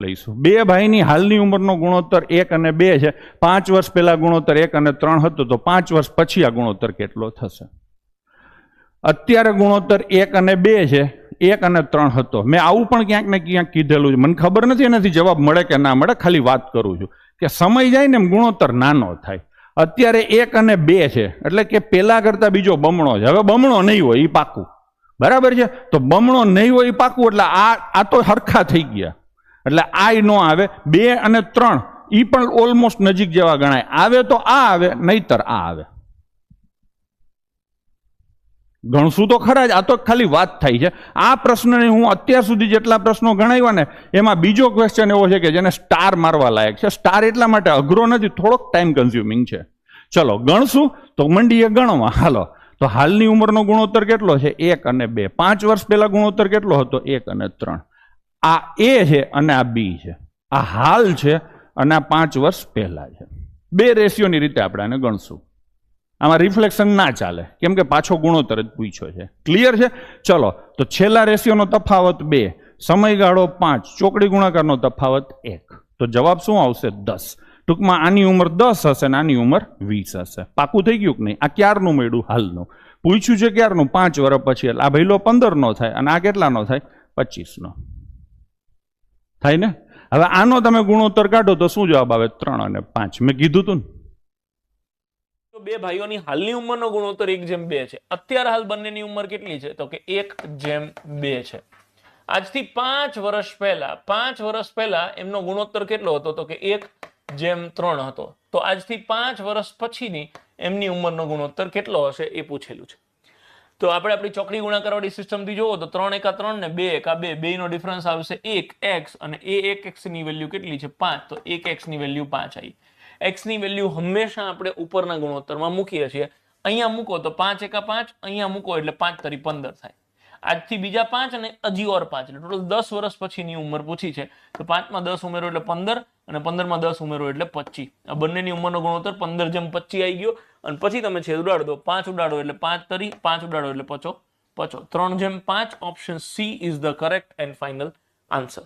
લઈશું. બે ભાઈની હાલની ઉંમરનો ગુણોત્તર 1 અને 2 છે. 5 વર્ષ પહેલા ગુણોત્તર 1 અને 3 હતો, તો 5 વર્ષ પછી આ ગુણોત્તર કેટલો થશે? અત્યારે ગુણોત્તર 1 અને 2 છે, 1 અને 3 હતો. મેં આવું પણ ક્યાંક ને ક્યાંક કીધેલું છે, મને ખબર નથી એનાથી જવાબ મળે કે ના મળે, ખાલી વાત કરું છું કે સમય જાય ને એમ ગુણોત્તર નાનો થાય. અત્યારે 1 અને 2 છે, એટલે કે પેલા કરતા બીજો બમણો છે. હવે બમણો નહીં હોય એ પાકું, બરાબર છે? તો બમણો નહીં હોય એ પાકું, એટલે આ તો હરખા થઈ ગયા, એટલે આ નો આવે. 2 અને 3 એ પણ ઓલમોસ્ટ નજીક જેવા ગણાય. આવે તો આ આવે, નહીતર આ આવે. ગણશું તો ખરા જ, આ તો ખાલી વાત થાય છે. આ પ્રશ્નને હું અત્યાર સુધી જેટલા પ્રશ્નો ગણાવ્યા ને એમાં બીજો ક્વેશ્ચન એવો છે કે જેને સ્ટાર મારવા લાયક છે. સ્ટાર એટલા માટે અઘરો નથી, થોડોક ટાઈમ કન્ઝ્યુમિંગ છે. ચલો ગણશું તો મંડીએ ગણવા. હાલો, તો હાલની ઉંમરનો ગુણોત્તર કેટલો છે? 1 અને 2. 5 વર્ષ પહેલા ગુણોત્તર કેટલો હતો? 1 અને 3. આ એ છે અને આ બી છે. આ હાલ છે અને આ 5 વર્ષ પહેલા છે. બે રેશિયોની રીતે આપણે આને ગણશું. આમાં રિફ્લેક્શન ના ચાલે, કેમ કે પાછો ગુણોત્તર જ પૂછ્યો છે. ક્લિયર છે? ચલો, તો છેલ્લા રેશિયોનો તફાવત 2, સમયગાળો 5, ચોકડી ગુણાકારનો તફાવત 1. તો જવાબ શું આવશે? 10. ટૂંકમાં આની ઉંમર 10 હશે અને આની ઉંમર 20 હશે. પાકું થઈ ગયું કે નહીં? આ ક્યારનું મળ્યું? હાલનું. પૂછ્યું છે ક્યારનું? 5 વર્ષ પછી. એટલે આ ભઈલો 15 નો થાય અને આ કેટલાનો થાય? 25 નો થાય ને? હવે આનો તમે ગુણોત્તર કાઢો તો શું જવાબ આવે? 3 અને 5. મેં કીધું તું ને. બે ભાઈઓની હાલની ઉંમરનો ગુણોત્તર 1:2 છે. અત્યારે હાલ બંનેની ઉંમર કેટલી છે? તો કે 1:2 છે. આજથી 5 વર્ષ પહેલા એમનો ગુણોત્તર કેટલો હતો? તો કે 1:3 હતો. તો આજથી 5 વર્ષ પછીની એમની ઉંમરનો ગુણોત્તર કેટલો હશે એ પૂછેલું છે. તો આપણે આપણી ચોકડી ગુણાકારવાળી સિસ્ટમથી જોવો તો 3 એકા 3 ને 2 એકા 2, બેનો ડિફરન્સ આવશે 1x અને એ 1x ની વેલ્યુ કેટલી છે? 5. તો 1x ની વેલ્યુ 5 આવી. x ની વેલ્યુ હંમેશા આપણે ઉપરના ગુણોત્તરમાં મૂકીએ છીએ. અહીંયા મૂકો તો 5 એકા 5, અહીંયા મૂકો એટલે 5 તરી 15 થાય. આજથી બીજા 5 અને હજી ઓર 5, એટલે ટોટલ 10 વર્ષ પછીની ઉંમર પૂછી છે. તો 5 માં 10 ઉમેરો એટલે 15 અને 15 માં 10 ઉમેરો એટલે 25. આ બંનેની ઉંમરનો ગુણોત્તર 15:25 આવી ગયો. અને પછી તમે છેદ ઉડાડો તો 5 ઉડાડો એટલે 5 તરી, 5 ઉડાડો એટલે 50. 3:5. Option she is the correct and final answer.